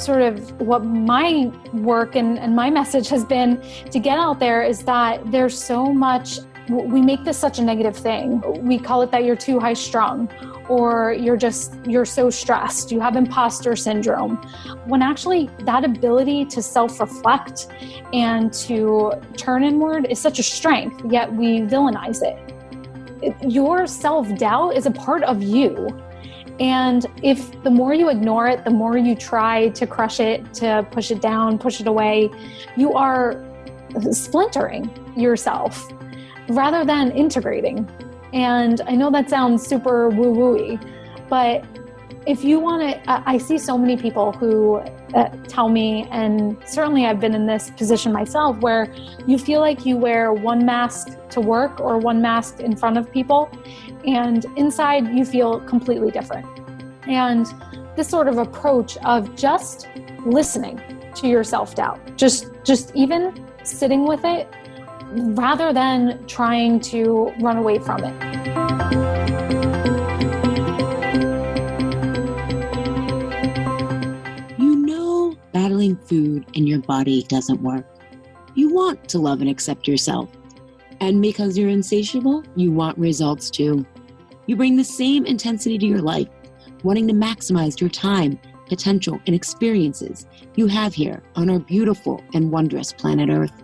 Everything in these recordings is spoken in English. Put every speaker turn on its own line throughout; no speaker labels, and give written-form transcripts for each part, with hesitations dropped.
sort of what my work and my message has been to get out there is that there's so much, we make this such a negative thing. We call it that you're too high strung, or you're so stressed, you have imposter syndrome, when actually that ability to self-reflect and to turn inward is such a strength, yet we villainize it. Your self-doubt is a part of you. And if the more you ignore it, the more you try to crush it, to push it down, push it away, you are splintering yourself rather than integrating. And I know that sounds super woo-woo-y, but if you want to, I see so many people who tell me, and certainly I've been in this position myself, where you feel like you wear one mask to work or one mask in front of people, and inside you feel completely different. And this sort of approach of just listening to your self-doubt, just even sitting with it, rather than trying to run away from it.
Battling food in your body doesn't work. You want to love and accept yourself. And because you're insatiable, you want results too. You bring the same intensity to your life, wanting to maximize your time, potential, and experiences you have here on our beautiful and wondrous planet Earth.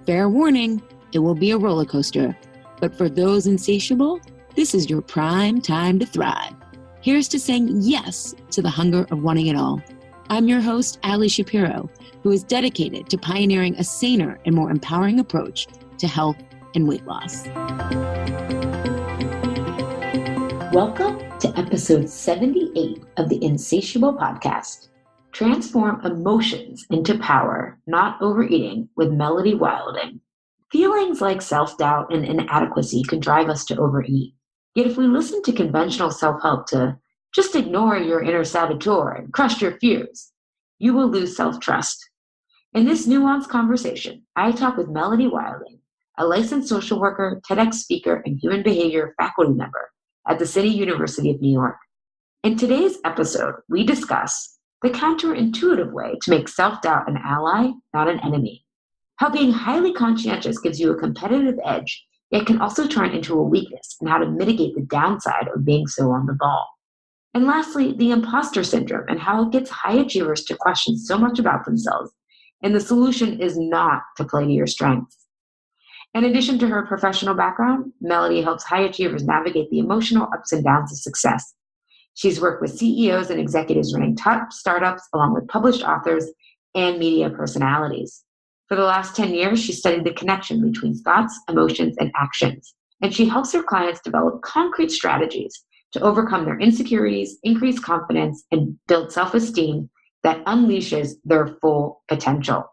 Fair warning, it will be a roller coaster. But for those insatiable, this is your prime time to thrive. Here's to saying yes to the hunger of wanting it all. I'm your host, Ali Shapiro, who is dedicated to pioneering a saner and more empowering approach to health and weight loss.
Welcome to episode 78 of the Insatiable Podcast. Transform emotions into power, not overeating, with Melody Wilding. Feelings like self-doubt and inadequacy can drive us to overeat. Yet if we listen to conventional self-help to just ignore your inner saboteur and crush your fears, you will lose self-trust. In this nuanced conversation, I talk with Melody Wilding, a licensed social worker, TEDx speaker, and human behavior faculty member at the City University of New York. In today's episode, we discuss the counterintuitive way to make self-doubt an ally, not an enemy. How being highly conscientious gives you a competitive edge, yet can also turn into a weakness, and how to mitigate the downside of being so on the ball. And lastly, the imposter syndrome and how it gets high achievers to question so much about themselves. And the solution is not to play to your strengths. In addition to her professional background, Melody helps high achievers navigate the emotional ups and downs of success. She's worked with CEOs and executives running top startups, along with published authors and media personalities. For the last 10 years, she studied the connection between thoughts, emotions, and actions. And she helps her clients develop concrete strategies to overcome their insecurities, increase confidence, and build self-esteem that unleashes their full potential.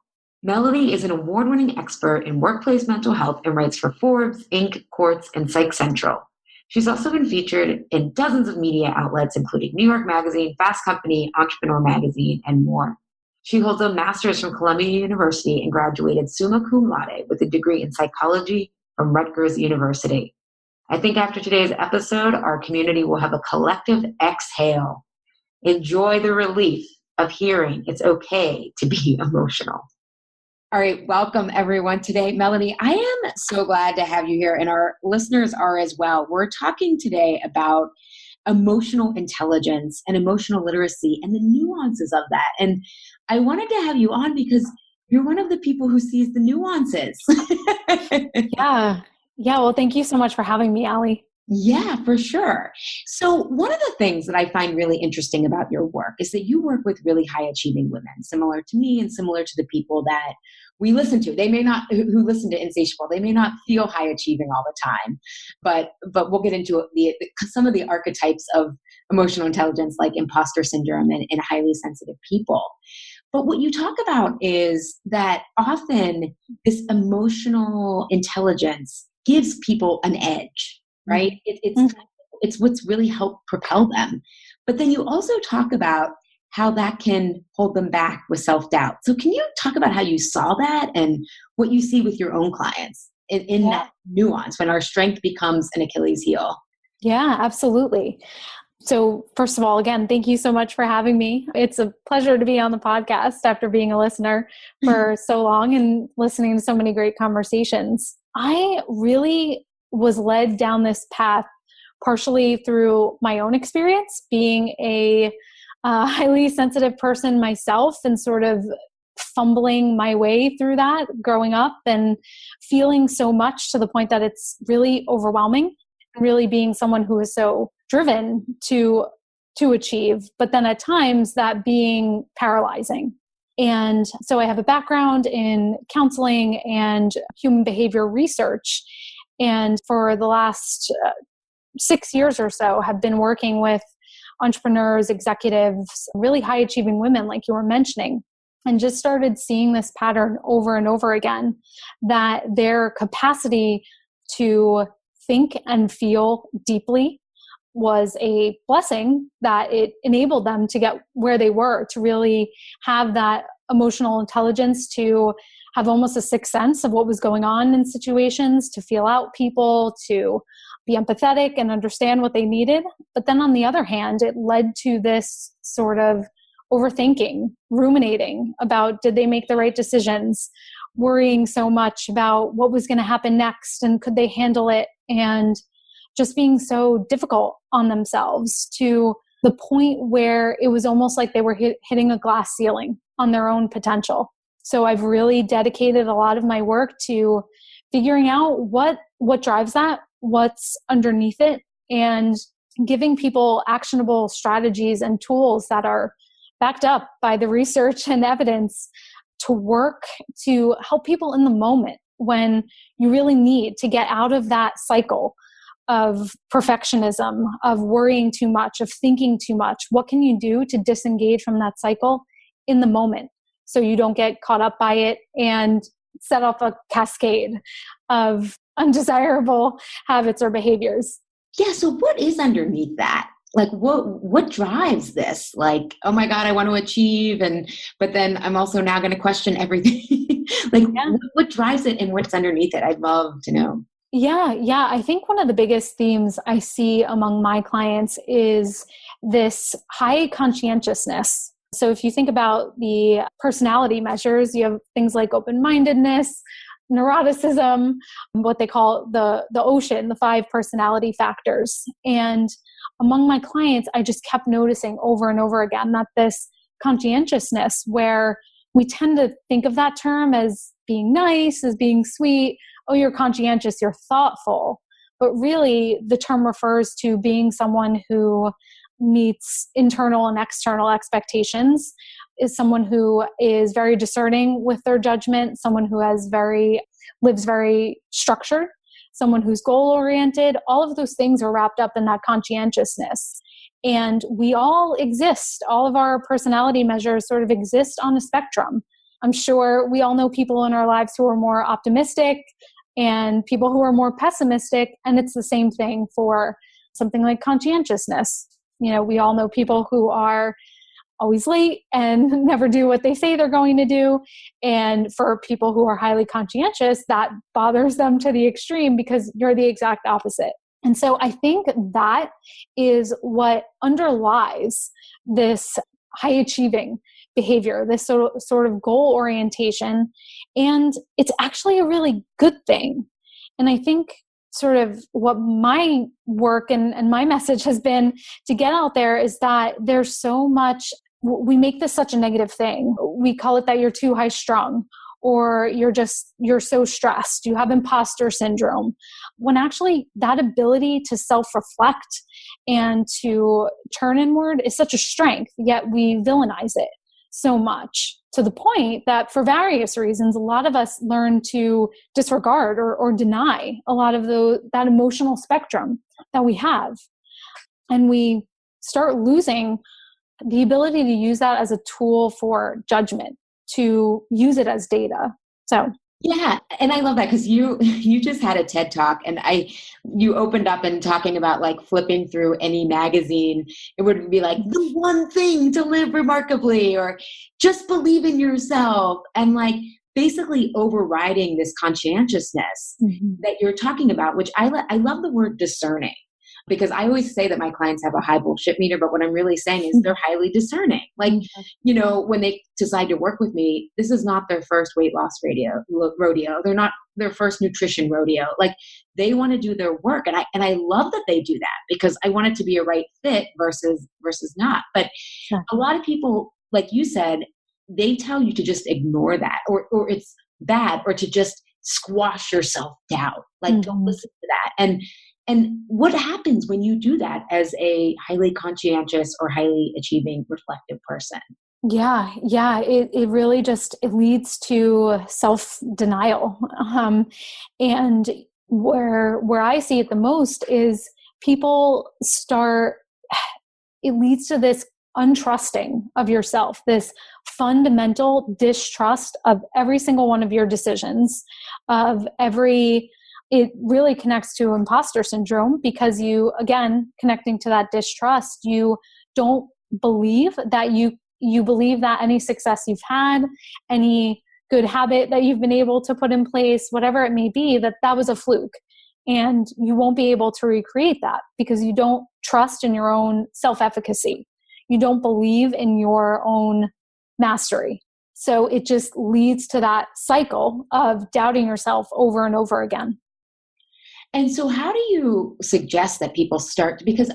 Melody is an award-winning expert in workplace mental health and writes for Forbes, Inc., Quartz, and Psych Central. She's also been featured in dozens of media outlets, including New York Magazine, Fast Company, Entrepreneur Magazine, and more. She holds a master's from Columbia University and graduated summa cum laude with a degree in psychology from Rutgers University. I think after today's episode, our community will have a collective exhale. Enjoy the relief of hearing it's okay to be emotional.
All right, welcome everyone today. Melody, I am so glad to have you here, and our listeners are as well. We're talking today about emotional intelligence and emotional literacy and the nuances of that. And I wanted to have you on because you're one of the people who sees the nuances.
Yeah. Well, thank you so much for having me, Ali.
Yeah, for sure. So one of the things that I find really interesting about your work is that you work with really high achieving women, similar to me and similar to the people that we listen to. They may not, who listen to Insatiable, they may not feel high achieving all the time, but we'll get into some of the archetypes of emotional intelligence, like imposter syndrome and highly sensitive people. But what you talk about is that often this emotional intelligence gives people an edge, right? It's what's really helped propel them. But then you also talk about how that can hold them back with self-doubt. So can you talk about how you saw that and what you see with your own clients in that nuance when our strength becomes an Achilles heel?
Yeah, absolutely. So first of all, again, thank you so much for having me. It's a pleasure to be on the podcast after being a listener for so long and listening to so many great conversations. I really was led down this path partially through my own experience, being a highly sensitive person myself and sort of fumbling my way through that growing up and feeling so much to the point that it's really overwhelming, really being someone who is so driven to achieve, but then at times that being paralyzing. And so I have a background in counseling and human behavior research. And for the last 6 years or so, have been working with entrepreneurs, executives, really high achieving women, like you were mentioning, and just started seeing this pattern over and over again, that their capacity to think and feel deeply was a blessing, that it enabled them to get where they were, to really have that emotional intelligence, to have almost a sixth sense of what was going on in situations, to feel out people, to be empathetic and understand what they needed. But then on the other hand, it led to this sort of overthinking, ruminating about, did they make the right decisions, worrying so much about what was going to happen next and could they handle it, and just being so difficult on themselves to the point where it was almost like they were hitting a glass ceiling on their own potential. So I've really dedicated a lot of my work to figuring out what drives that, what's underneath it, and giving people actionable strategies and tools that are backed up by the research and evidence to work to help people in the moment when you really need to get out of that cycle of perfectionism, of worrying too much, of thinking too much. What can you do to disengage from that cycle in the moment so you don't get caught up by it and set off a cascade of undesirable habits or behaviors?
Yeah. So what is underneath that? Like what drives this? Like, oh my God, I want to achieve. But then I'm also now going to question everything. Like what drives it and what's underneath it? I'd love to know.
Yeah. I think one of the biggest themes I see among my clients is this high conscientiousness. So if you think about the personality measures, you have things like open-mindedness, neuroticism, what they call the ocean, the 5 personality factors. And among my clients, I just kept noticing over and over again that this conscientiousness, where we tend to think of that term as being nice, as being sweet. Oh, you're conscientious, you're thoughtful. But really, the term refers to being someone who meets internal and external expectations, is someone who is very discerning with their judgment, someone who lives very structured, someone who's goal-oriented. All of those things are wrapped up in that conscientiousness. And we all exist. All of our personality measures sort of exist on a spectrum. I'm sure we all know people in our lives who are more optimistic and people who are more pessimistic. And it's the same thing for something like conscientiousness. You know, we all know people who are always late and never do what they say they're going to do. And for people who are highly conscientious, that bothers them to the extreme because you're the exact opposite. And so I think that is what underlies this high achieving behavior, this sort of goal orientation. And it's actually a really good thing. And I think sort of what my work and my message has been to get out there is that there's so much, we make this such a negative thing. We call it that you're too high strung, or you're so stressed, you have imposter syndrome, when actually that ability to self-reflect and to turn inward is such a strength, yet we villainize it so much to the point that for various reasons, a lot of us learn to disregard or deny a lot of that emotional spectrum that we have. And we start losing the ability to use that as a tool for judgment, to use it as data. So
yeah, and I love that because you just had a TED Talk, and you opened up and talking about like flipping through any magazine. It would be like the one thing to live remarkably, or just believe in yourself, and like basically overriding this conscientiousness that you're talking about, which I love the word discerning. because I always say that my clients have a high bullshit meter, but what I'm really saying is they're highly discerning. Like, you know, when they decide to work with me, this is not their first weight loss rodeo. They're not their first nutrition rodeo. Like, they want to do their work. And I love that they do that, because I want it to be a right fit versus not. But a lot of people, like you said, they tell you to just ignore that, or it's bad, or to just squash yourself down. Like, don't listen to that. And what happens when you do that as a highly conscientious or highly achieving, reflective person?
Yeah. It really just, it leads to self-denial. And where I see it the most is people it leads to this untrusting of yourself, this fundamental distrust of every single one of your decisions, it really connects to imposter syndrome, because you, again, connecting to that distrust, you don't believe that you believe that any success you've had, any good habit that you've been able to put in place, whatever it may be, that was a fluke. And you won't be able to recreate that because you don't trust in your own self-efficacy. You don't believe in your own mastery. So it just leads to that cycle of doubting yourself over and over again.
And so how do you suggest that people start? Because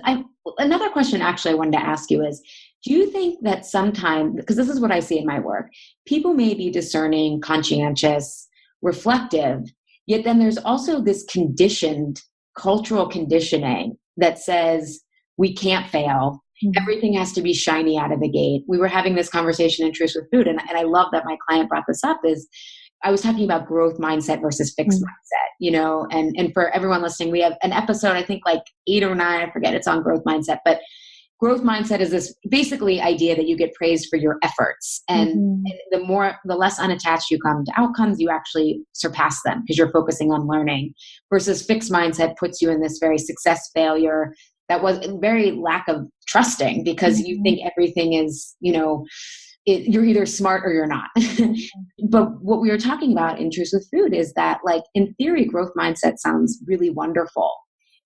another question actually I wanted to ask you is, do you think that sometimes, because this is what I see in my work, people may be discerning, conscientious, reflective, yet then there's also this cultural conditioning that says we can't fail. Everything has to be shiny out of the gate. We were having this conversation in Truth with Food, and I love that my client brought this up, is I was talking about growth mindset versus fixed mindset, you know, and for everyone listening, we have an episode, I think like 8 or 9, I forget, it's on growth mindset, but growth mindset is this basically idea that you get praised for your efforts. And the less unattached you come to outcomes, you actually surpass them because you're focusing on learning, versus fixed mindset puts you in this very success failure that was very lack of trusting, because you think everything is, you know, you're either smart or you're not. But what we were talking about in Truth with Food is that, like, in theory, growth mindset sounds really wonderful.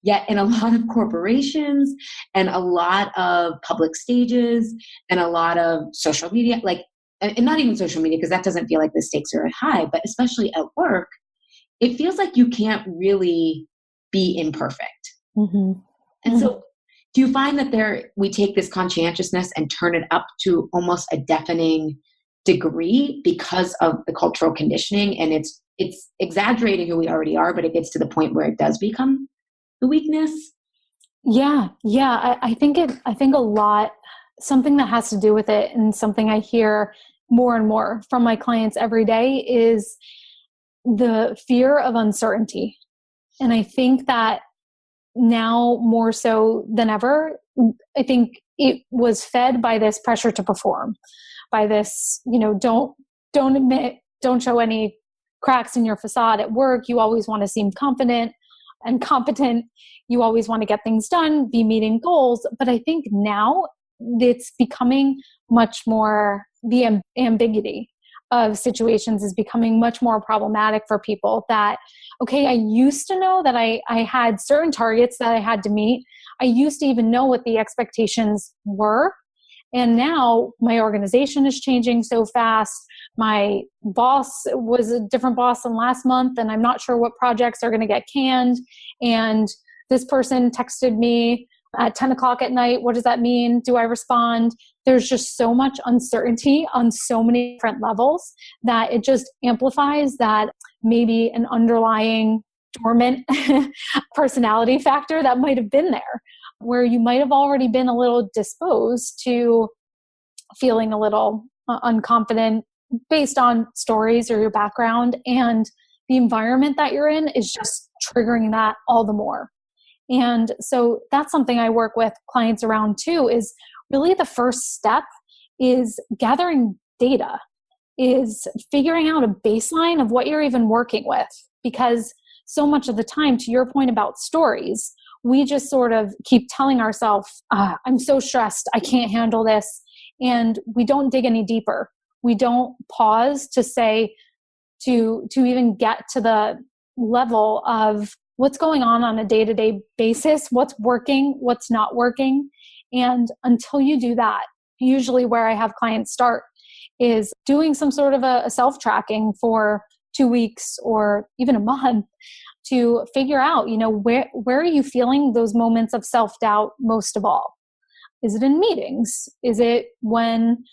Yet in a lot of corporations and a lot of public stages and a lot of social media, like, and not even social media, because that doesn't feel like the stakes are high, but especially at work, it feels like you can't really be imperfect. And so do you find that we take this conscientiousness and turn it up to almost a deafening degree because of the cultural conditioning, and it's exaggerating who we already are, but it gets to the point where it does become the weakness?
Yeah. I think a lot, something that has to do with it, and something I hear more and more from my clients every day, is the fear of uncertainty. And I think that now more so than ever, I think it was fed by this pressure to perform, by this, you know, don't show any cracks in your facade at work. You always want to seem confident and competent. You always want to get things done, be meeting goals. But I think now it's becoming much more, the ambiguity of situations is becoming much more problematic for people. That, okay, I used to know that I had certain targets that I had to meet. I used to even know what the expectations were. And now my organization is changing so fast. My boss was a different boss than last month, and I'm not sure what projects are going to get canned. And this person texted me at 10 o'clock at night. What does that mean? Do I respond? There's just so much uncertainty on so many different levels that it just amplifies that maybe an underlying dormant personality factor that might have been there, where you might have already been a little disposed to feeling a little unconfident based on stories or your background, and the environment that you're in is just triggering that all the more. And so that's something I work with clients around too, is really the first step is gathering data, is figuring out a baseline of what you're even working with. Because so much of the time, to your point about stories, we just sort of keep telling ourselves, I'm so stressed, I can't handle this. And we don't dig any deeper. We don't pause to say, to even get to the level of what's going on a day-to-day basis, what's working, what's not working. And until you do that, usually where I have clients start is doing some sort of a self-tracking for 2 weeks or even a month to figure out, where are you feeling those moments of self-doubt most of all? Is it in meetings? Is it when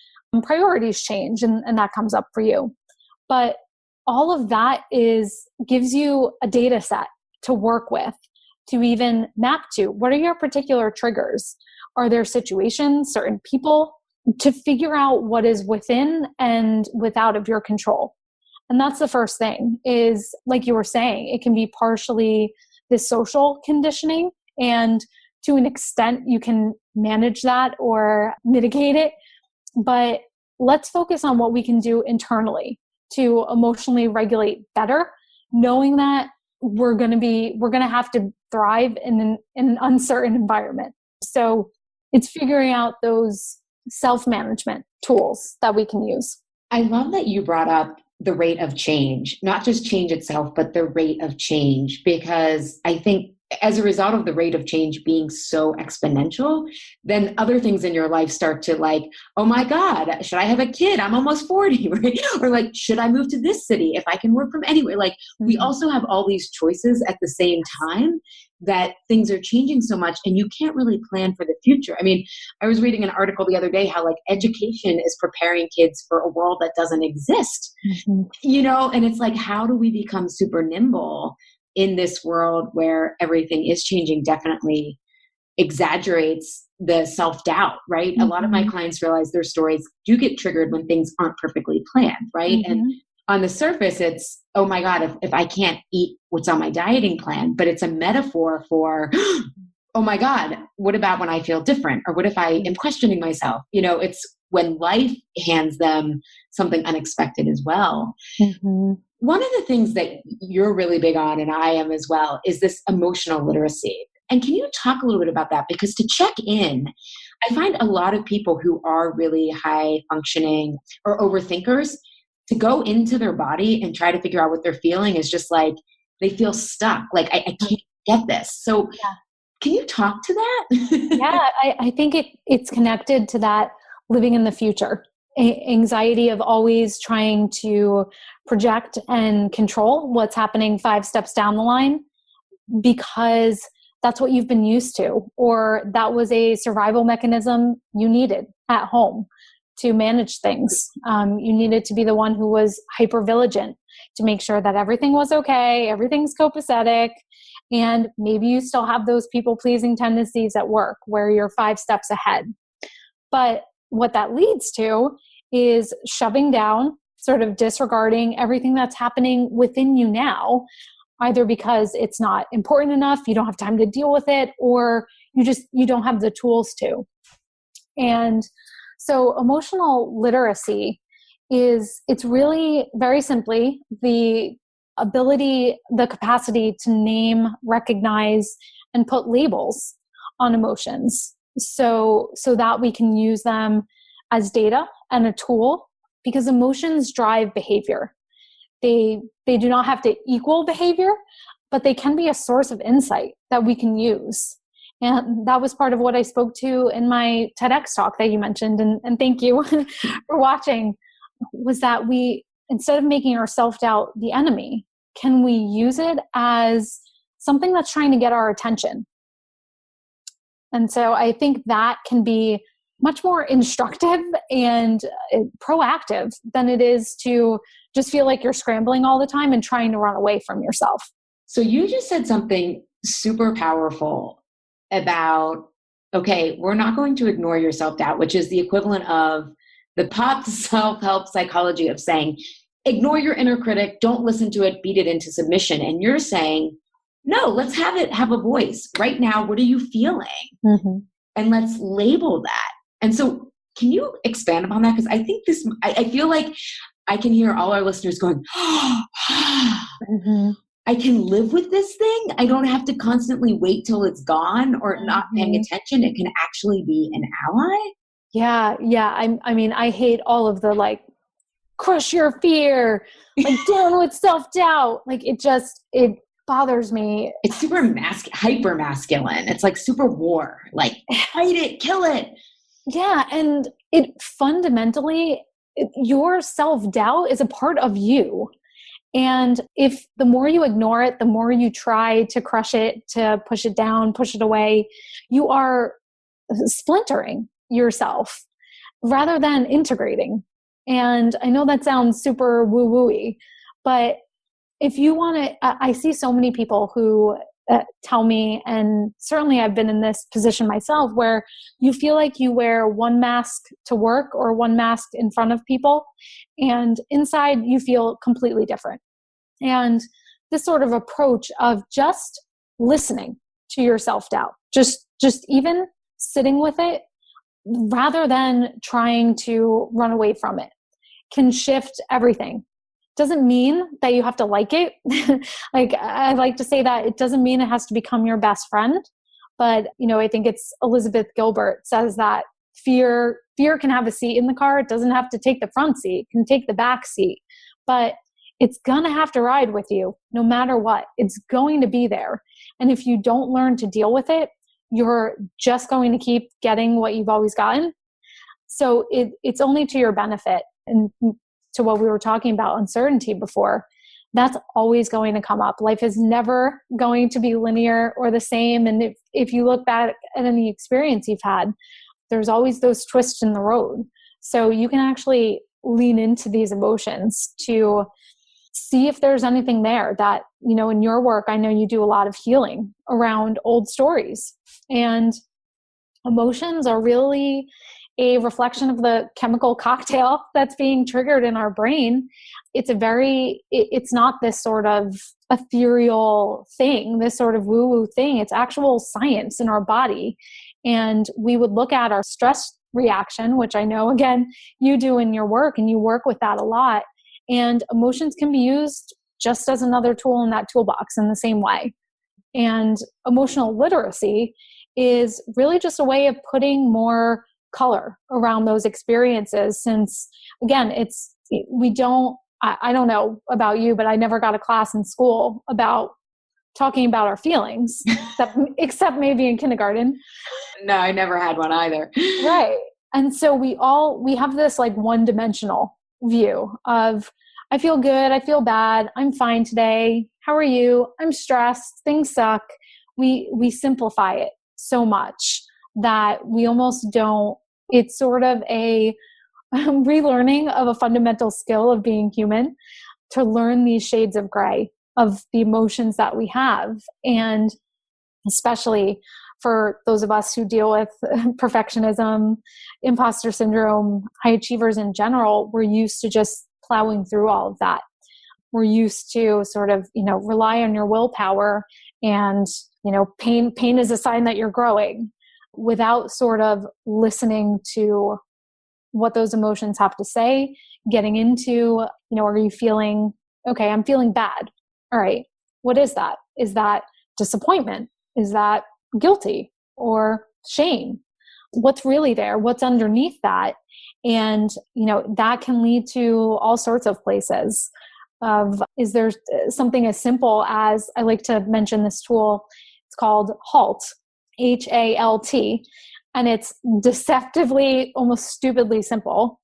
priorities change and that comes up for you? But all of that gives you a data set to work with, to even map to. What are your particular triggers? Are there situations, certain people, to figure out what is within and without of your control? And that's the first thing is, like you were saying, it can be partially this social conditioning, and to an extent you can manage that or mitigate it. But let's focus on what we can do internally to emotionally regulate better, knowing that we're going to have to thrive in an uncertain environment. So it's figuring out those self-management tools that we can use.
I love that you brought up the rate of change, not just change itself, but the rate of change, because I think as a result of the rate of change being so exponential, then other things in your life start to like, oh my God, should I have a kid? I'm almost 40, right? Or like, should I move to this city if I can work from anywhere? Like we also have all these choices at the same time that things are changing so much and you can't really plan for the future. I mean, I was reading an article the other day how like education is preparing kids for a world that doesn't exist, and it's like, how do we become super nimble in this world where everything is changing? Definitely exaggerates the self-doubt, right? A lot of my clients realize their stories do get triggered when things aren't perfectly planned, right? And on the surface, it's, oh my God, if I can't eat what's on my dieting plan, but it's a metaphor for, oh my God, what about when I feel different? Or what if I am questioning myself? It's when life hands them something unexpected as well. One of the things that you're really big on, and I am as well, is this emotional literacy. And can you talk a little bit about that? Because to check in, I find a lot of people who are really high functioning or overthinkers, to go into their body and try to figure out what they're feeling is just like, they feel stuck. Like, I can't get this. So can you talk to that?
Yeah, I think it's connected to that living in the future. Anxiety of always trying to project and control what's happening 5 steps down the line, because that's what you've been used to, or that was a survival mechanism you needed at home to manage things. You needed to be the one who was hypervigilant to make sure that everything was okay, everything's copacetic, and maybe you still have those people-pleasing tendencies at work where you're 5 steps ahead. But what that leads to is shoving down, sort of disregarding everything that's happening within you now, either because it's not important enough, you don't have time to deal with it, or you don't have the tools to. And so emotional literacy it's really very simply the ability, the capacity to name, recognize, and put labels on emotions so that we can use them as data and a tool, because emotions drive behavior. They do not have to equal behavior, but they can be a source of insight that we can use. And that was part of what I spoke to in my TEDx talk that you mentioned. And thank you for watching, was that we, instead of making our self-doubt the enemy, can we use it as something that's trying to get our attention? And so I think that can be much more instructive and proactive than it is to just feel like you're scrambling all the time and trying to run away from yourself.
So you just said something super powerful about, okay, we're not going to ignore your self-doubt, which is the equivalent of the pop self-help psychology of saying, ignore your inner critic, don't listen to it, beat it into submission. And you're saying, no, let's have it have a voice. Right now, what are you feeling? And let's label that. And so can you expand upon that? Because I think I feel like I can hear all our listeners going, I can live with this thing. I don't have to constantly wait till it's gone or not paying attention. It can actually be an ally.
Yeah. I mean, I hate all of the like, crush your fear, like down with self-doubt. Like it bothers me.
It's super hyper masculine. It's like super war, like fight it, kill it.
Yeah. And it fundamentally, your self-doubt is a part of you. And if the more you ignore it, the more you try to crush it, to push it down, push it away, you are splintering yourself rather than integrating. And I know that sounds super woo-woo-y, but if you want to, I see so many people who tell me, and certainly I've been in this position myself, where you feel like you wear one mask to work or one mask in front of people, and inside you feel completely different. And this sort of approach of just listening to your self-doubt, just even sitting with it rather than trying to run away from it, can shift everything. Doesn't mean that you have to like it. Like, I like to say that it doesn't mean it has to become your best friend. But, I think it's Elizabeth Gilbert says that fear can have a seat in the car. It doesn't have to take the front seat. It can take the back seat. But it's going to have to ride with you no matter what. It's going to be there. And if you don't learn to deal with it, you're just going to keep getting what you've always gotten. So it's only to your benefit. And to what we were talking about, uncertainty before, that's always going to come up. Life is never going to be linear or the same. And if you look back at any experience you've had, there's always those twists in the road. So you can actually lean into these emotions to see if there's anything there that, in your work, I know you do a lot of healing around old stories, and emotions are really a reflection of the chemical cocktail that's being triggered in our brain. It's not this sort of ethereal thing, this sort of woo-woo thing. It's actual science in our body. And we would look at our stress reaction, which I know, again, you do in your work, and you work with that a lot. And emotions can be used just as another tool in that toolbox in the same way. And emotional literacy is really just a way of putting more color around those experiences, since, again, I don't know about you, but I never got a class in school about talking about our feelings, except maybe in kindergarten.
No, I never had one either.
Right. And so we have this like one-dimensional view of, I feel good, I feel bad, I'm fine today, how are you, I'm stressed, things suck. We simplify it so much that we almost don't. It's sort of a relearning of a fundamental skill of being human, to learn these shades of gray of the emotions that we have. And especially for those of us who deal with perfectionism, imposter syndrome, high achievers in general, we're used to just plowing through all of that. We're used to sort of, rely on your willpower, and, pain is a sign that you're growing, without sort of listening to what those emotions have to say, getting into, are you feeling, okay, I'm feeling bad. All right, what is that? Is that disappointment? Is that guilty or shame? What's really there? What's underneath that? And, that can lead to all sorts of places. Is there something as simple as, I like to mention this tool, it's called HALT, HALT, and it's deceptively, almost stupidly simple,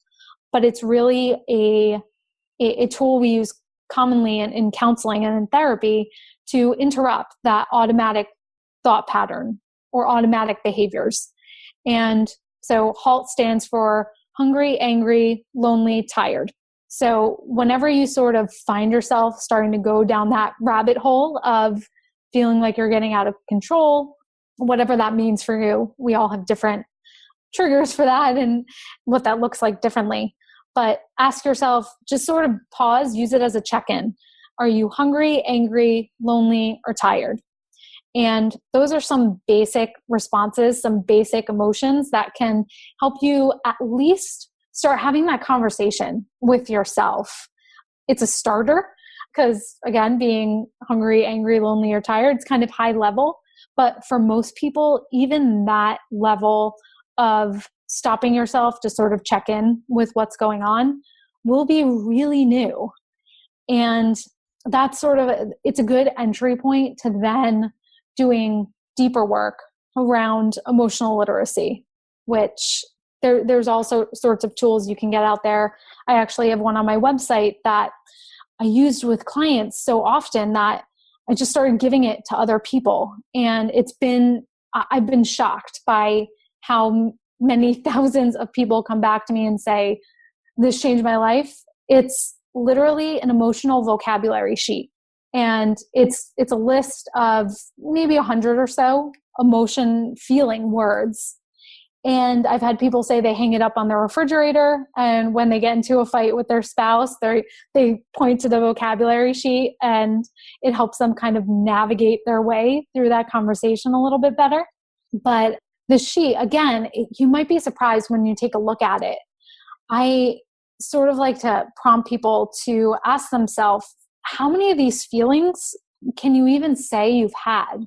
but it's really a tool we use commonly in counseling and in therapy to interrupt that automatic thought pattern or automatic behaviors. And so HALT stands for hungry, angry, lonely, tired. So whenever you sort of find yourself starting to go down that rabbit hole of feeling like you're getting out of control, whatever that means for you, we all have different triggers for that and what that looks like differently. But ask yourself, just sort of pause, use it as a check-in. Are you hungry, angry, lonely, or tired? And those are some basic responses, some basic emotions that can help you at least start having that conversation with yourself. It's a starter because, again, being hungry, angry, lonely, or tired, it's kind of high level. But for most people, even that level of stopping yourself to sort of check in with what's going on will be really new. And that's sort of, it's a good entry point to then doing deeper work around emotional literacy, which there's also sorts of tools you can get out there. I actually have one on my website that I used with clients so often that I just started giving it to other people. And I've been shocked by how many thousands of people come back to me and say, this changed my life. It's literally an emotional vocabulary sheet. And it's a list of maybe 100 or so emotion feeling words. And I've had people say they hang it up on their refrigerator, and when they get into a fight with their spouse, they point to the vocabulary sheet, and it helps them kind of navigate their way through that conversation a little bit better. But the sheet, again, you might be surprised when you take a look at it. I sort of like to prompt people to ask themselves, how many of these feelings can you even say you've had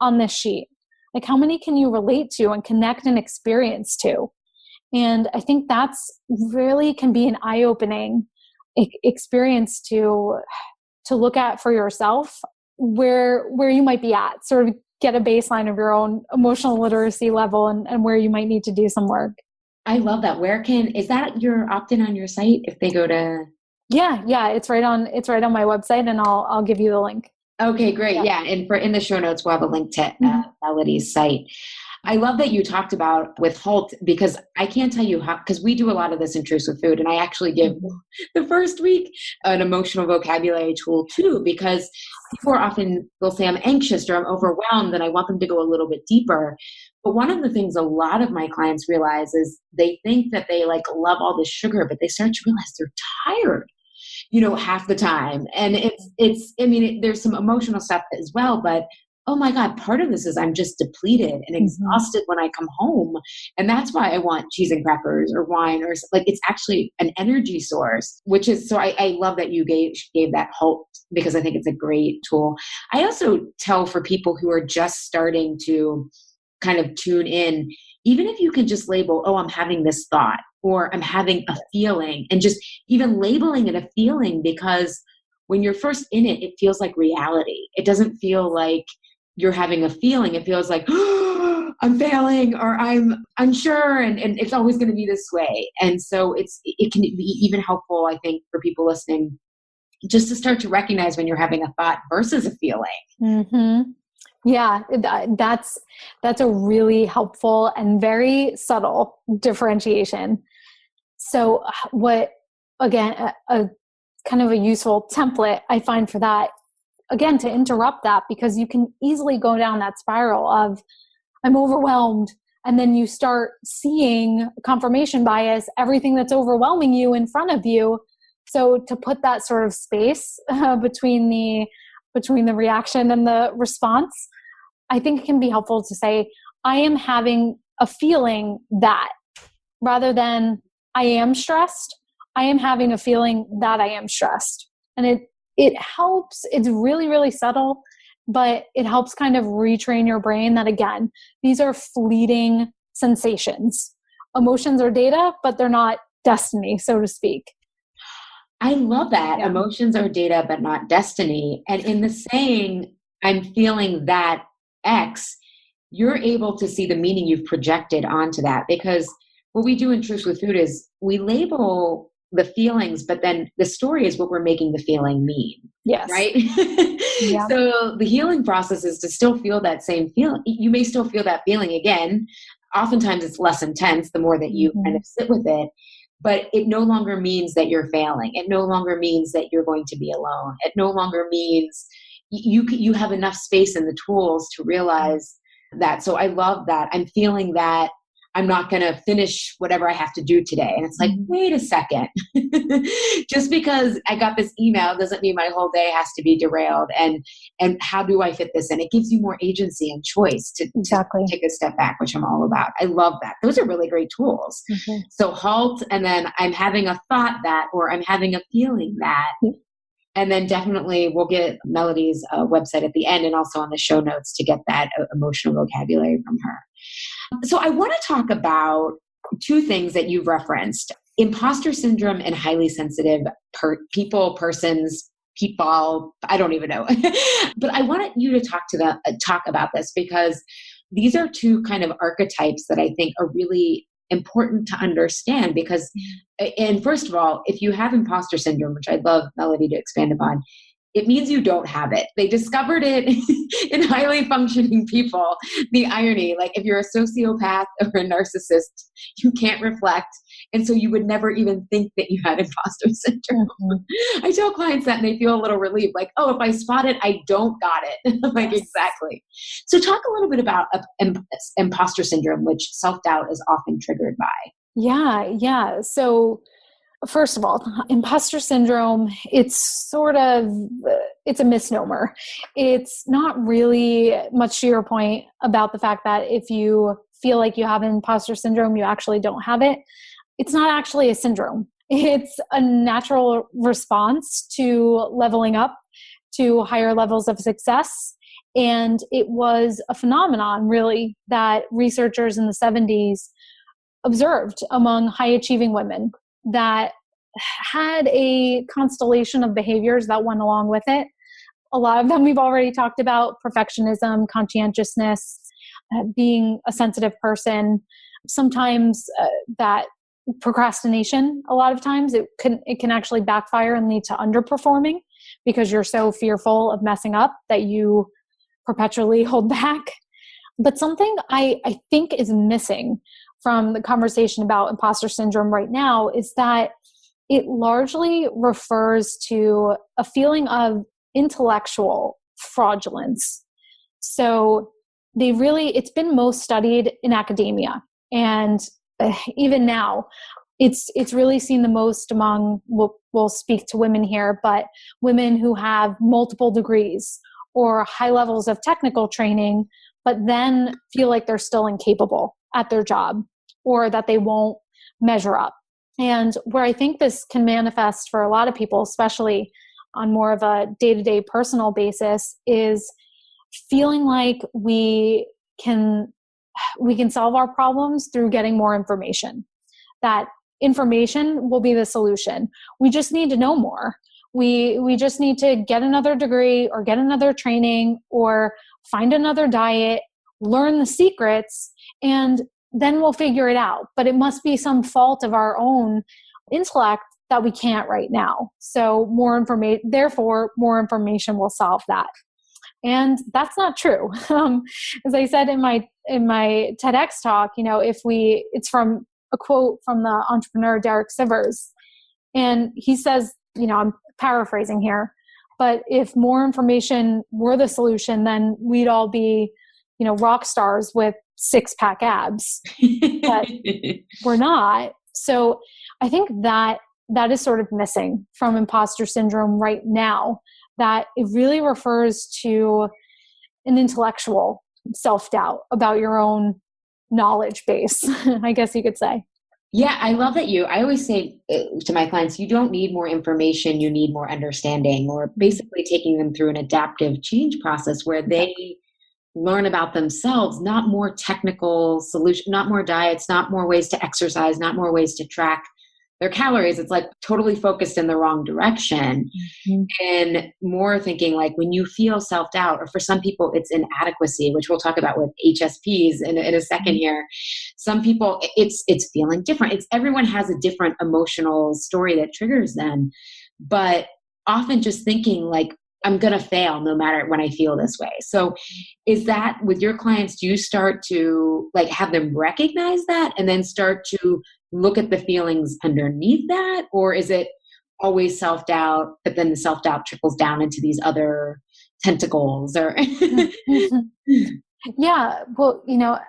on this sheet? Like, how many can you relate to and connect and experience to? And I think that's really can be an eye-opening experience to look at for yourself where you might be at, sort of get a baseline of your own emotional literacy level and where you might need to do some work.
I love that. Is that your opt-in on your site if they go to?
Yeah. It's right on my website, and I'll give you the link.
Okay, great. Yeah. And in the show notes, we'll have a link to Melody's site. I love that you talked about with HALT, because I can't tell you how, because we do a lot of this in Truths with Food, and I actually give the first week an emotional vocabulary tool too, because people often will say I'm anxious or I'm overwhelmed, and I want them to go a little bit deeper. But one of the things a lot of my clients realize is they think that they love all this sugar, but they start to realize they're tired, half the time. And there's some emotional stuff as well, but oh my God, part of this is I'm just depleted and exhausted when I come home. And that's why I want cheese and crackers or wine, or it's actually an energy source, which is, so I love that you gave that HALT, because I think it's a great tool. I also tell for people who are just starting to kind of tune in, even if you can just label, oh, I'm having this thought, or I'm having a feeling, and just even labeling it a feeling, because when you're first in it, it feels like reality. It doesn't feel like you're having a feeling. It feels like, oh, I'm failing, or I'm unsure, and it's always going to be this way. And so it can be even helpful, I think, for people listening, just to start to recognize when you're having a thought versus a feeling.
Mm-hmm. Yeah, that's a really helpful and very subtle differentiation. So what, again, a kind of a useful template I find for that, again, to interrupt that, because you can easily go down that spiral of I'm overwhelmed, and then you start seeing confirmation bias, everything that's overwhelming you in front of you. So to put that sort of space between the reaction and the response, I think it can be helpful to say, I am having a feeling that, rather than I am stressed, I am having a feeling that I am stressed. And it helps. It's really, really subtle, but it helps kind of retrain your brain that, again, these are fleeting sensations. Emotions are data, but they're not destiny, so to speak.
I love that. Yeah. Emotions are data, but not destiny. And in the saying, I'm feeling that X, you're able to see the meaning you've projected onto that. Because what we do in Truths with Food is we label the feelings, but then the story is what we're making the feeling mean.
Yes.
Right?
Yeah.
So the healing process is to still feel that same feeling. You may still feel that feeling again. Oftentimes it's less intense the more that you kind of sit with it. But it no longer means that you're failing. It no longer means that you're going to be alone. It no longer means you have enough space in the tools to realize that. So I love that. I'm feeling that I'm not going to finish whatever I have to do today. And it's like, wait a second. Just because I got this email doesn't mean my whole day has to be derailed. And how do I fit this in? It gives you more agency and choice to take a step back, which I'm all about. I love that. Those are really great tools. Mm-hmm. So HALT, and then I'm having a thought that, or I'm having a feeling that. Mm-hmm. And then definitely we'll get Melody's website at the end, and also on the show notes to get that emotional vocabulary from her. So I want to talk about two things that you've referenced: imposter syndrome and highly sensitive persons. people. I don't even know. But I wanted you to talk about this because these are two kind of archetypes that I think are really important to understand because, and first of all, if you have imposter syndrome, which I'd love Melody to expand upon, it means you don't have it. They discovered it in highly functioning people. The irony, like if you're a sociopath or a narcissist, you can't reflect. And so you would never even think that you had imposter syndrome. Mm-hmm. I tell clients that and they feel a little relieved, like, oh, if I spot it, I don't got it. I'm like, exactly. So talk a little bit about imposter syndrome, which self-doubt is often triggered by.
Yeah. So first of all, imposter syndrome, it's a misnomer. It's not really much to your point about the fact that if you feel like you have imposter syndrome, you actually don't have it. It's not actually a syndrome. It's a natural response to leveling up to higher levels of success. And it was a phenomenon, really, that researchers in the 70s observed among high achieving women that had a constellation of behaviors that went along with it. A lot of them we've already talked about: perfectionism, conscientiousness, being a sensitive person, sometimes that procrastination. A lot of times it can actually backfire and lead to underperforming because you're so fearful of messing up that you perpetually hold back. But something I think is missing from the conversation about imposter syndrome right now is that it largely refers to a feeling of intellectual fraudulence. So it's been most studied in academia. And even now, it's really seen the most among, we'll speak to women here, but women who have multiple degrees or high levels of technical training, but then feel like they're still incapable at their job or that they won't measure up. And where I think this can manifest for a lot of people, especially on more of a day-to-day personal basis, is feeling like we can solve our problems through getting more information. That information will be the solution. We just need to know more. We just need to get another degree or get another training or find another diet, learn the secrets, and then we'll figure it out. But it must be some fault of our own intellect that we can't right now. So more information will solve that. And that's not true. As I said in my TEDx talk, it's from a quote from the entrepreneur Derek Sivers. And he says, I'm paraphrasing here, but if more information were the solution, then we'd all be, rock stars with 6-pack abs, but we're not. So I think that is sort of missing from imposter syndrome right now, that it really refers to an intellectual self-doubt about your own knowledge base, I guess you could say.
Yeah, I love that I always say to my clients, you don't need more information, you need more understanding, or basically taking them through an adaptive change process where they learn about themselves, not more technical solution, not more diets, not more ways to exercise, not more ways to track their calories. It's like totally focused in the wrong direction. Mm-hmm. And more thinking like when you feel self-doubt, or for some people it's inadequacy, which we'll talk about with HSPs in a second here. Some people it's feeling different. Everyone has a different emotional story that triggers them, but often just thinking like, I'm going to fail no matter when I feel this way. So is that with your clients, do you start to like have them recognize that and then start to look at the feelings underneath that? Or is it always self-doubt, but then the self-doubt trickles down into these other tentacles or?
Yeah. Well,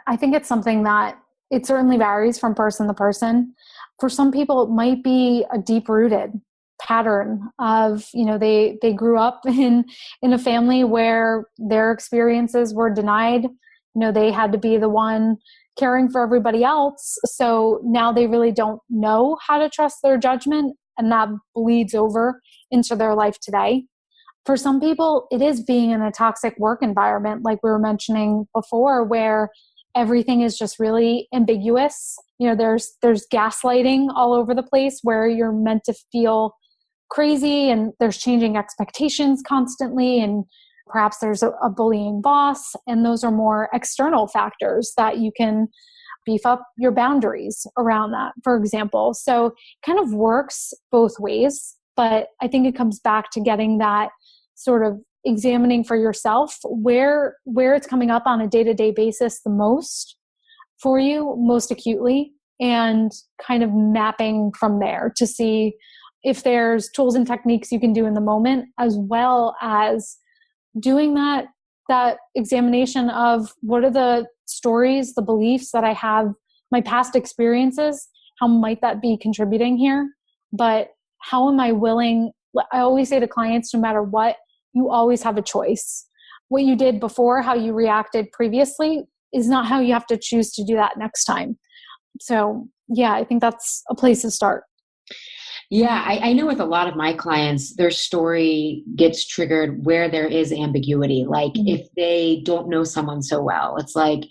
I think it's something that it certainly varies from person to person. For some people, it might be a deep-rooted pattern of, they grew up in a family where their experiences were denied. They had to be the one caring for everybody else. So now they really don't know how to trust their judgment, and that bleeds over into their life today. For some people, it is being in a toxic work environment, like we were mentioning before, where everything is just really ambiguous. There's gaslighting all over the place where you're meant to feel crazy and there's changing expectations constantly, and perhaps there's a bullying boss, and those are more external factors that you can beef up your boundaries around that, for example. So it kind of works both ways, but I think it comes back to getting that sort of examining for yourself where it's coming up on a day-to-day basis the most for you, most acutely, and kind of mapping from there to see if there's tools and techniques you can do in the moment, as well as doing that examination of what are the stories, the beliefs that I have, my past experiences, how might that be contributing here? But how am I willing? I always say to clients, no matter what, you always have a choice. What you did before, how you reacted previously, is not how you have to choose to do that next time. So yeah, I think that's a place to start.
Yeah, I know with a lot of my clients, their story gets triggered where there is ambiguity. Like if they don't know someone so well, it's like,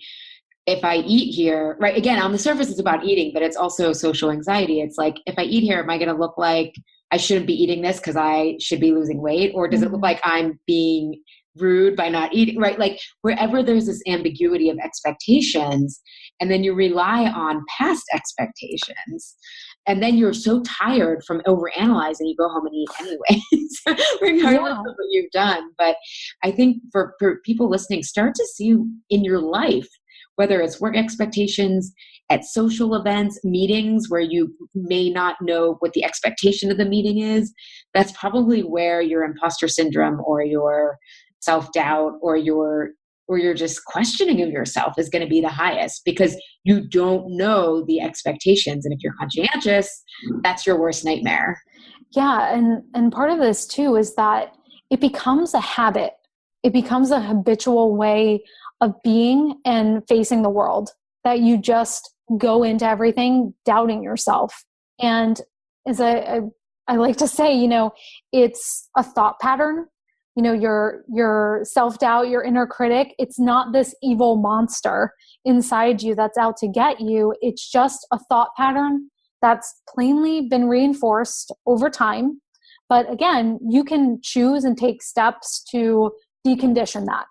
if I eat here, right? Again, on the surface, it's about eating, but it's also social anxiety. It's like, if I eat here, am I going to look like I shouldn't be eating this because I should be losing weight? Or does it look like I'm being rude by not eating, right? Like wherever there's this ambiguity of expectations, and then you rely on past expectations, and then you're so tired from overanalyzing, you go home and eat anyways, regardless of what you've done. But I think for people listening, start to see in your life, whether it's work expectations, at social events, meetings where you may not know what the expectation of the meeting is, that's probably where your imposter syndrome or your self-doubt or your just questioning of yourself is going to be the highest, because you don't know the expectations. And if you're conscientious, that's your worst nightmare.
Yeah. And part of this too is that it becomes a habit. It becomes a habitual way of being and facing the world, that you just go into everything doubting yourself. And as I like to say, it's a thought pattern. Your self-doubt, your inner critic, it's not this evil monster inside you that's out to get you. It's just a thought pattern that's plainly been reinforced over time. But again, you can choose and take steps to decondition that.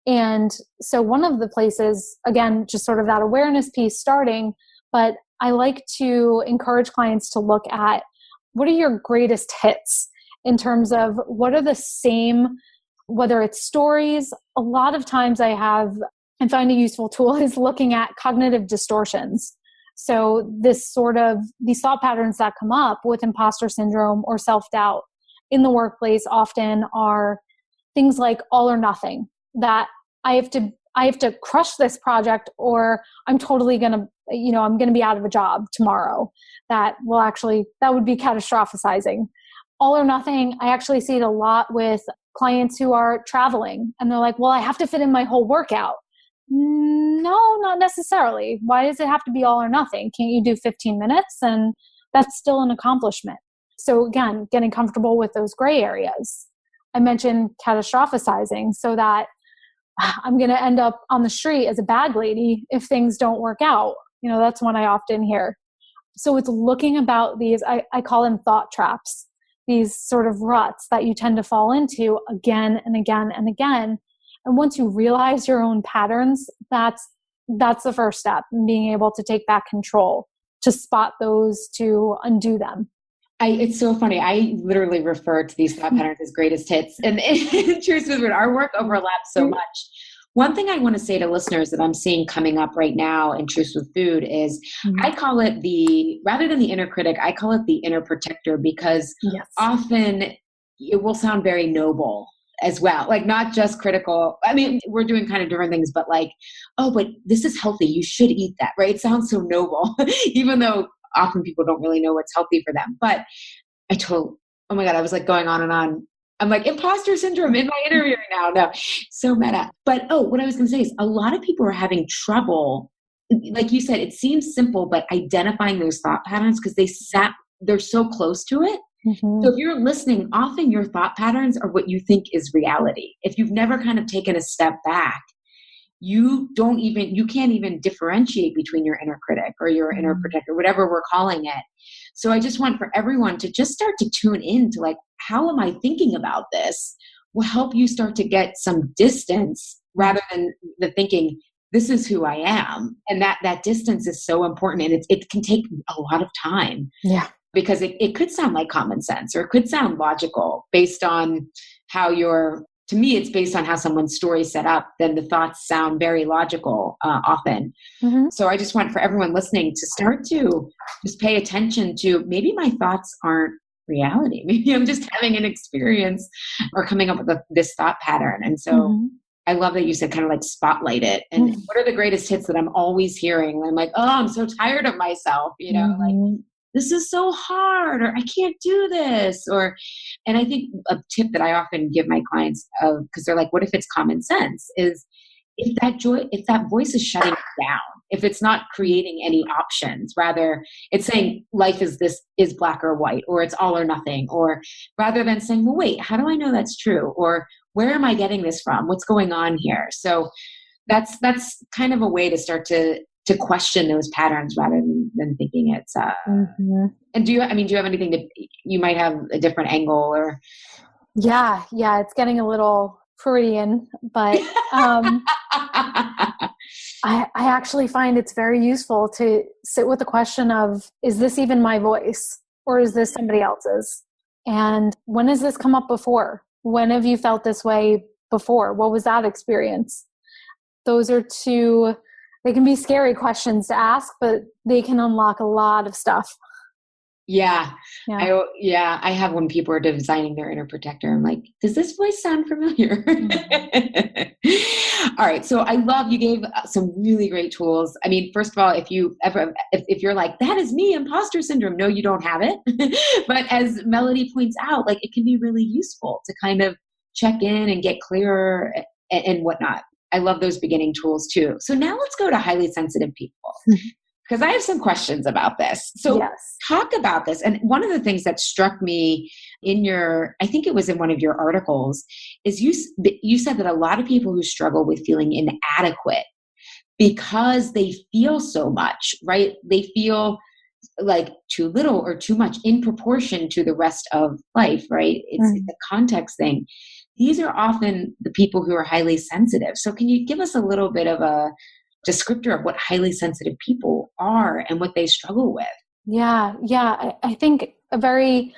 And so one of the places, again, just sort of that awareness piece starting, but I like to encourage clients to look at what are your greatest hits in terms of what are the same, whether it's stories. A lot of times I find a useful tool is looking at cognitive distortions. So these thought patterns that come up with imposter syndrome or self-doubt in the workplace often are things like all or nothing, that I have to crush this project or I'm totally going to, I'm going to be out of a job tomorrow. That would be catastrophizing. All or nothing, I actually see it a lot with clients who are traveling and they're like, well, I have to fit in my whole workout. No, not necessarily. Why does it have to be all or nothing? Can't you do 15 minutes? And that's still an accomplishment. So again, getting comfortable with those gray areas. I mentioned catastrophizing, so that I'm going to end up on the street as a bag lady if things don't work out. That's one I often hear. So it's looking about these, I call them thought traps, these sort of ruts that you tend to fall into again and again and again. And once you realize your own patterns, that's the first step in being able to take back control, to spot those, to undo them.
It's so funny. I literally refer to these thought patterns as greatest hits. And in truth with our work overlaps so much. One thing I want to say to listeners that I'm seeing coming up right now in Truth with Food is I call it rather than the inner critic, I call it the inner protector, because often it will sound very noble as well. Like not just critical. I mean, we're doing kind of different things, but like, oh, but this is healthy. You should eat that, right? It sounds so noble, even though often people don't really know what's healthy for them. But oh my God, I was like going on and on. I'm like, imposter syndrome in my interview right now. No, so meta. But what I was going to say is a lot of people are having trouble. Like you said, it seems simple, but identifying those thought patterns because they're so close to it. Mm-hmm. So if you're listening, often your thought patterns are what you think is reality. If you've never kind of taken a step back you can't even differentiate between your inner critic or your inner protector, whatever we're calling it. So I just want for everyone to just start to tune in to like, how am I thinking about this? Will help you start to get some distance rather than the thinking, this is who I am. And that distance is so important. And it can take a lot of time.
Yeah.
Because it could sound like common sense, or it could sound logical based on how to me, it's based on how someone's story is set up. Then the thoughts sound very logical often.
Mm-hmm.
So I just want for everyone listening to start to just pay attention to, maybe my thoughts aren't reality. Maybe I'm just having an experience or coming up with this thought pattern. And so I love that you said kind of like spotlight it. And what are the greatest hits that I'm always hearing? And I'm like, oh, I'm so tired of myself, like, this is so hard, or I can't do this. And I think a tip that I often give my clients, because they're like, what if it's common sense, is if that voice is shutting down, if it's not creating any options, rather it's saying life is black or white, or it's all or nothing, or rather than saying, well, wait, how do I know that's true? Or where am I getting this from? What's going on here? So that's kind of a way to start to question those patterns rather than thinking it's And do you have anything that you might have a different angle or?
Yeah, it's getting a little Freudian, but I actually find it's very useful to sit with the question of, is this even my voice, or is this somebody else's? And when has this come up before? When have you felt this way before? What was that experience? Those are they can be scary questions to ask, but they can unlock a lot of stuff.
Yeah. I have when people are designing their inner protector, I'm like, does this voice sound familiar? All right. So I love, you gave some really great tools. I mean, first of all, if you're like, that is me, imposter syndrome. No, you don't have it. But as Melody points out, like, it can be really useful to kind of check in and get clearer and whatnot. I love those beginning tools too. So now let's go to highly sensitive people, because I have some questions about this. So Talk about this. And one of the things that struck me I think it was in one of your articles, is you said that a lot of people who struggle with feeling inadequate because they feel so much, right? They feel like too little or too much in proportion to the rest of life, right? It's a context thing. These are often the people who are highly sensitive. So can you give us a little bit of a descriptor of what highly sensitive people are and what they struggle with?
Yeah. I think a very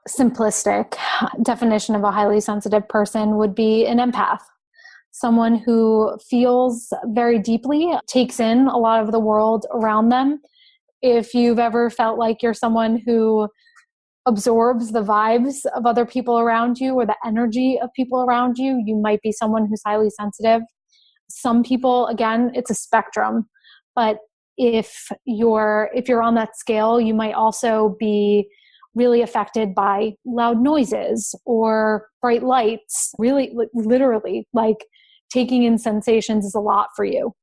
simplistic definition of a highly sensitive person would be an empath. Someone who feels very deeply, takes in a lot of the world around them. If you've ever felt like you're someone who absorbs the vibes of other people around you or the energy of people around you, you might be someone who's highly sensitive. Some people, again, it's a spectrum, but if you're on that scale, you might also be really affected by loud noises or bright lights. Really, literally, like taking in sensations is a lot for you.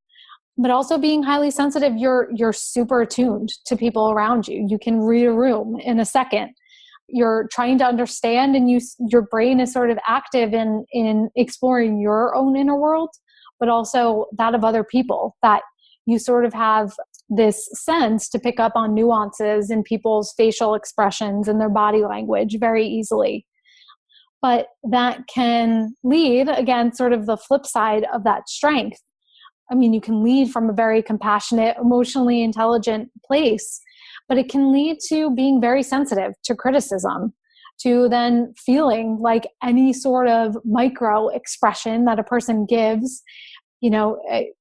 But also being highly sensitive, you're super attuned to people around you. You can read a room in a second. You're trying to understand, and your brain is sort of active in exploring your own inner world, but also that of other people, that you sort of have this sense to pick up on nuances in people's facial expressions and their body language very easily. But that can lead, again, sort of the flip side of that strength. I mean, you can lead from a very compassionate, emotionally intelligent place, but it can lead to being very sensitive to criticism, to then feeling like any sort of micro expression that a person gives,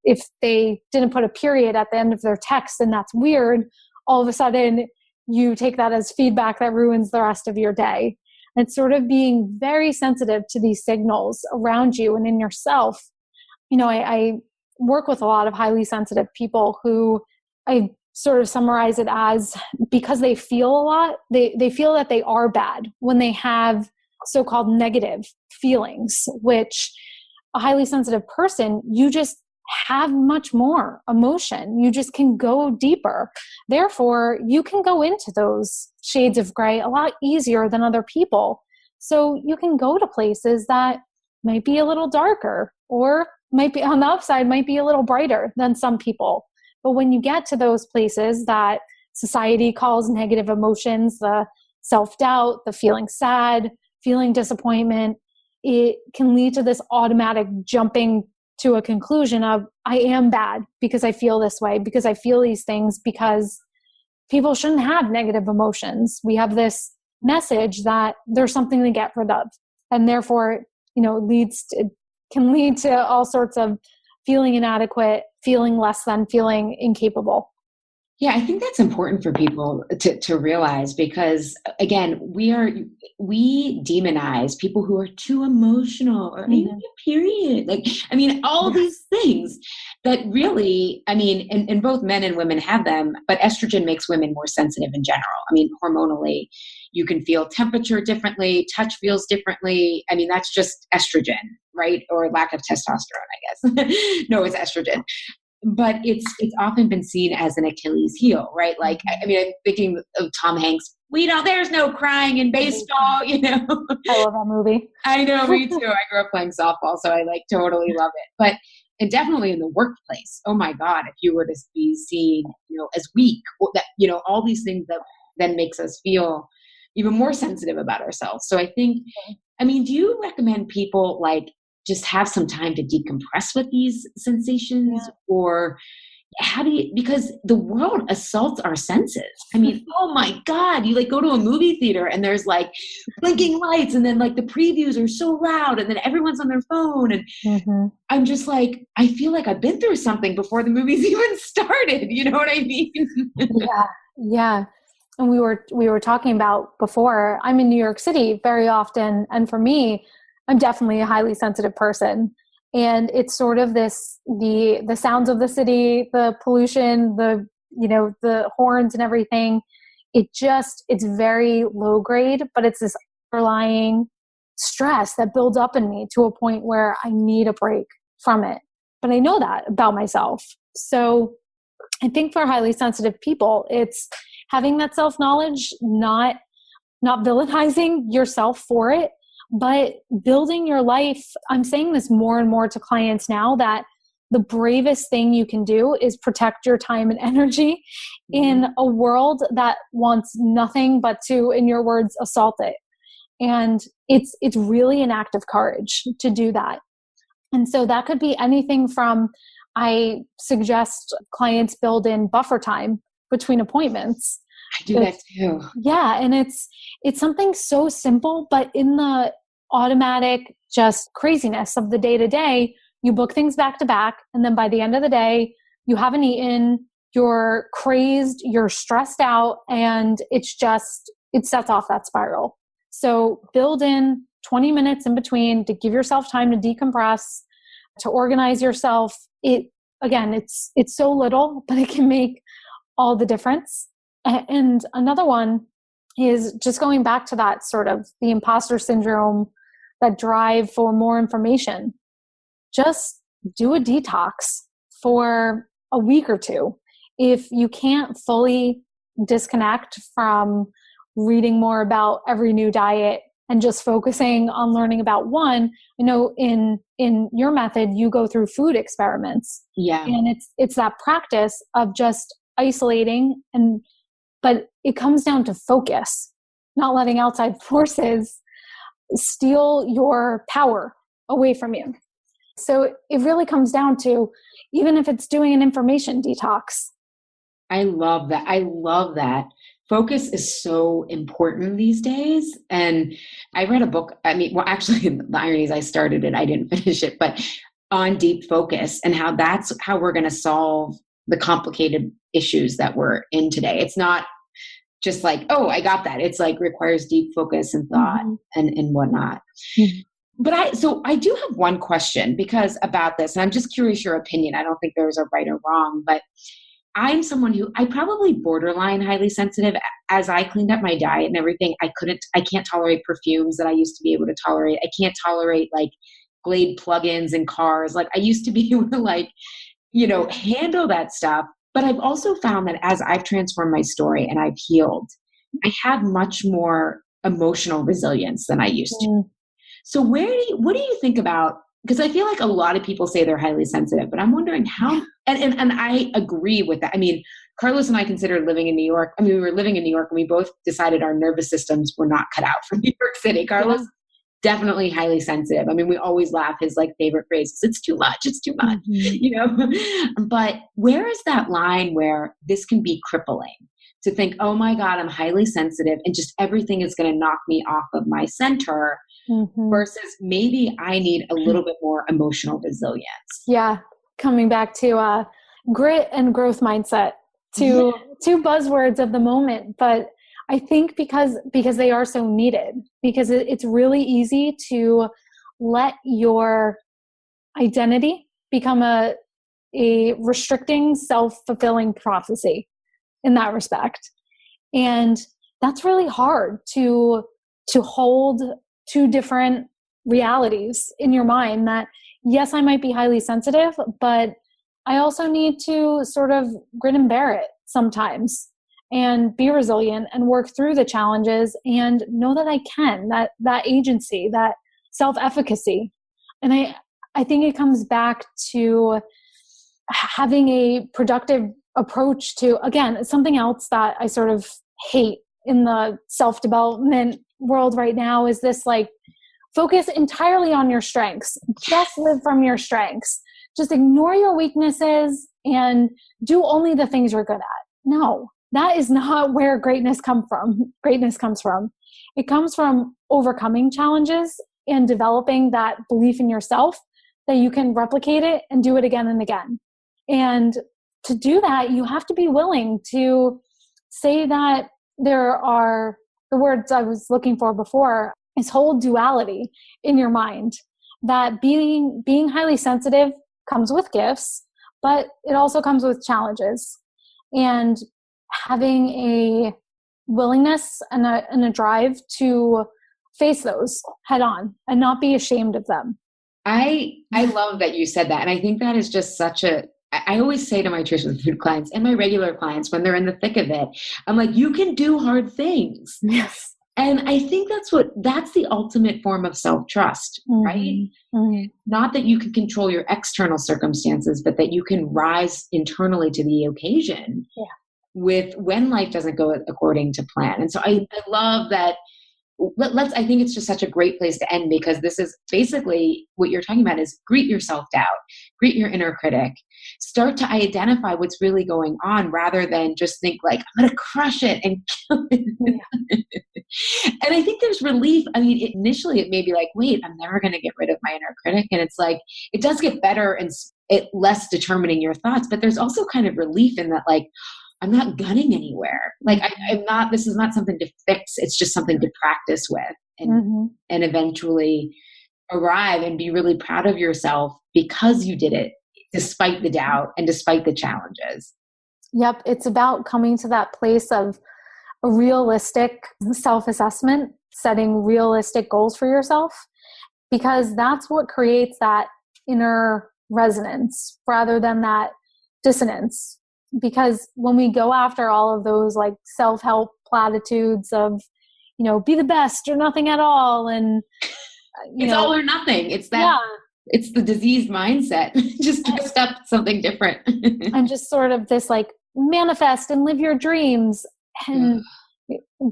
if they didn't put a period at the end of their text and that's weird, all of a sudden you take that as feedback that ruins the rest of your day. And sort of being very sensitive to these signals around you and in yourself. I work with a lot of highly sensitive people who I sort of summarize it as, because they feel a lot, they feel that they are bad when they have so-called negative feelings, which a highly sensitive person, you just have much more emotion. You just can go deeper. Therefore, you can go into those shades of gray a lot easier than other people. So you can go to places that might be a little darker or might be on the upside, might be a little brighter than some people. But when you get to those places that society calls negative emotions, the self-doubt, the feeling sad, feeling disappointment, it can lead to this automatic jumping to a conclusion of, I am bad because I feel this way, because I feel these things, because people shouldn't have negative emotions. We have this message that there's something to get rid of. And therefore, can lead to all sorts of feeling inadequate, feeling less than, feeling incapable.
Yeah, I think that's important for people to realize, because again, we demonize people who are too emotional, or even period. All these things that really, and both men and women have them, but estrogen makes women more sensitive in general. Hormonally, you can feel temperature differently, touch feels differently. That's just estrogen, right? Or lack of testosterone, I guess. No, it's estrogen. But it's often been seen as an Achilles heel, right? I'm thinking of Tom Hanks. There's no crying in baseball,
I love that movie.
I know, me too. I grew up playing softball, so I totally love it. And definitely in the workplace, oh my God, if you were to be seen, as weak, that, all these things that then makes us feel even more sensitive about ourselves. So I think, do you recommend people just have some time to decompress with these sensations?
Yeah.
Or how do you, because the world assaults our senses. Oh my God, you go to a movie theater and there's blinking lights, and then the previews are so loud, and then everyone's on their phone. And I'm just I feel like I've been through something before the movie's even started. You know what I mean?
Yeah. And we were talking about before, I'm in New York City very often. And for me, I'm definitely a highly sensitive person. And it's sort of this, the sounds of the city, the pollution, the horns and everything. It's very low grade, but it's this underlying stress that builds up in me to a point where I need a break from it. But I know that about myself. So I think for highly sensitive people, it's having that self-knowledge, not villainizing yourself for it, but building your life. I'm saying this more and more to clients now, that the bravest thing you can do is protect your time and energy in a world that wants nothing but to, in your words, assault it. And it's really an act of courage to do that. And so that could be anything from, I suggest clients build in buffer time between appointments.
I do that too.
Yeah. And it's something so simple, but in the automatic just craziness of the day to day, you book things back to back. And then by the end of the day, you haven't eaten, you're crazed, you're stressed out, and it sets off that spiral. So build in 20 minutes in between to give yourself time to decompress, to organize yourself. It's so little, but it can make all the difference. And another one is just going back to that sort of the imposter syndrome, that drive for more information. Just do a detox for a week or two. If you can't fully disconnect from reading more about every new diet and just focusing on learning about one, in your method, you go through food experiments.
Yeah.
And it's that practice of just isolating, but it comes down to focus, not letting outside forces steal your power away from you. So it really comes down to, even if it's doing an information detox.
I love that. Focus is so important these days. And I read a book, actually the irony is I started it, I didn't finish it, but on deep focus and how that's how we're going to solve the complicated issues that we're in today. It's not just oh, I got that. It's requires deep focus and thought and whatnot. But I do have one question about this, and I'm just curious your opinion. I don't think there's a right or wrong, but I'm someone who I probably borderline highly sensitive. As I cleaned up my diet and everything, I can't tolerate perfumes that I used to be able to tolerate. I can't tolerate Glade plugins in cars. I used to be able to handle that stuff. But I've also found that as I've transformed my story and I've healed, I have much more emotional resilience than I used to. So what do you think about because I feel like a lot of people say they're highly sensitive, but I'm wondering how, and I agree with that. I mean, Carlos and I considered living in New York. I mean, we were living in New York and we both decided our nervous systems were not cut out for New York City. Carlos, definitely highly sensitive. I mean, we always laugh. His like favorite phrase is, it's too much, you know, but where is that line where this can be crippling to think, oh my God, I'm highly sensitive and just everything is going to knock me off of my center versus maybe I need a little bit more emotional resilience.
Yeah. Coming back to grit and growth mindset, two buzzwords of the moment, but I think because they are so needed, because it's really easy to let your identity become a restricting, self-fulfilling prophecy in that respect. And that's really hard to hold two different realities in your mind that, yes, I might be highly sensitive, but I also need to sort of grit and bear it sometimes and be resilient and work through the challenges and know that I can, that agency, that self-efficacy. And I think it comes back to having a productive approach to, again, something else that I sort of hate in the self-development world right now is this like focus entirely on your strengths. Just live from your strengths. Just ignore your weaknesses and do only the things you're good at. No, that is not where greatness comes from. It comes from overcoming challenges and developing that belief in yourself that you can replicate it and do it again and again. And to do that, you have to be willing to say that there are, the words I was looking for before, is whole duality in your mind, that being highly sensitive comes with gifts, but it also comes with challenges. And having a willingness and a drive to face those head on and not be ashamed of them.
I love that you said that. And I think that is just I always say to my nutrition food clients and my regular clients when they're in the thick of it, I'm like, you can do hard things.
Yes.
And I think that's the ultimate form of self-trust, right? Mm-hmm. Not that you can control your external circumstances, but that you can rise internally to the occasion with when life doesn't go according to plan. And so I love that. I think it's just such a great place to end, because this is basically what you're talking about is greet your self-doubt, greet your inner critic, start to identify what's really going on rather than just think like, I'm going to crush it and kill it. And I think there's relief. I mean, initially it may be like, wait, I'm never going to get rid of my inner critic. And it's like, it does get better and it less determining your thoughts, but there's also kind of relief in that, like, I'm not gunning anywhere. Like this is not something to fix. It's just something to practice with and eventually arrive and be really proud of yourself because you did it despite the doubt and despite the challenges.
Yep. It's about coming to that place of a realistic self-assessment, setting realistic goals for yourself, because that's what creates that inner resonance rather than that dissonance. Because when we go after all of those like self-help platitudes of, be the best or nothing at all. And
it's all or nothing. It's that, it's the diseased mindset, just dressed up something different.
And just sort of this like manifest and live your dreams. And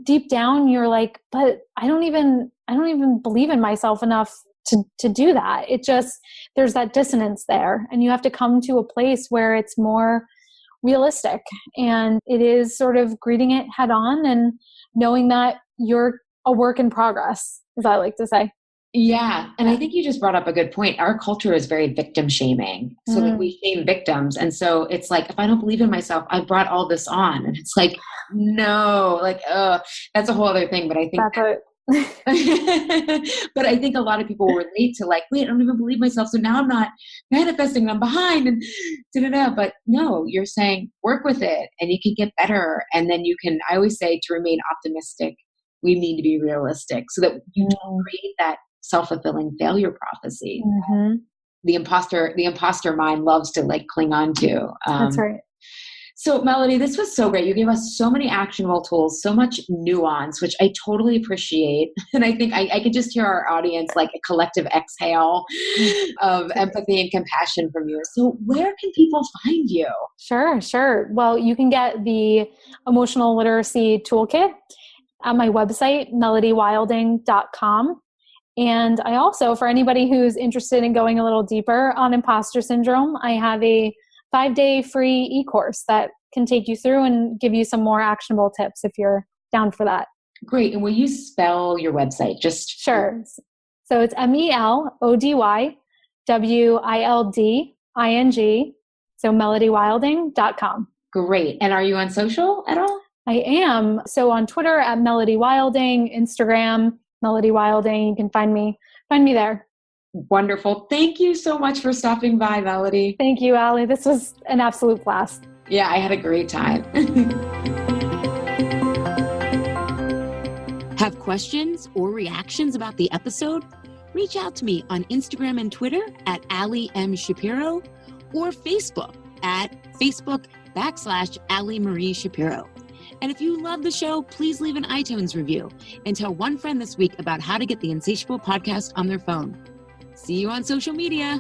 deep down you're like, but I don't even believe in myself enough to do that. It just, there's that dissonance there. And you have to come to a place where it's more realistic, and it is sort of greeting it head on and knowing that you're a work in progress, as I like to say.
Yeah. And I think you just brought up a good point. Our culture is very victim shaming. So like we shame victims. And so it's like, if I don't believe in myself, I brought all this on. And it's like, no, like, that's a whole other thing. But I think but I think a lot of people relate to like, wait, I don't even believe myself. So now I'm not manifesting and I'm behind and But no, you're saying work with it and you can get better. And then I always say, to remain optimistic, we need to be realistic so that you don't create that self-fulfilling failure prophecy. The imposter mind loves to like cling on to.
That's right.
So Melody, this was so great. You gave us so many actionable tools, so much nuance, which I totally appreciate. And I think I could just hear our audience like a collective exhale of empathy and compassion from you. So where can people find you?
Sure. Well, you can get the emotional literacy toolkit at my website, melodywilding.com. And I also, for anybody who's interested in going a little deeper on imposter syndrome, I have a 5-day free e-course that can take you through and give you some more actionable tips if you're down for that.
Great. And will you spell your website?
Sure. So it's MELODYWILDING. So melodywilding.com.
Great. And are you on social at all?
I am. So on Twitter at Melody Wilding, Instagram, Melody Wilding. You can find me there.
Wonderful. Thank you so much for stopping by, Melody.
Thank you, Allie. This was an absolute blast.
Yeah, I had a great time.
Have questions or reactions about the episode? Reach out to me on Instagram and Twitter at Allie M. Shapiro or Facebook at Facebook.com/Allie Marie Shapiro. And if you love the show, please leave an iTunes review and tell one friend this week about how to get the Insatiable podcast on their phone. See you on social media.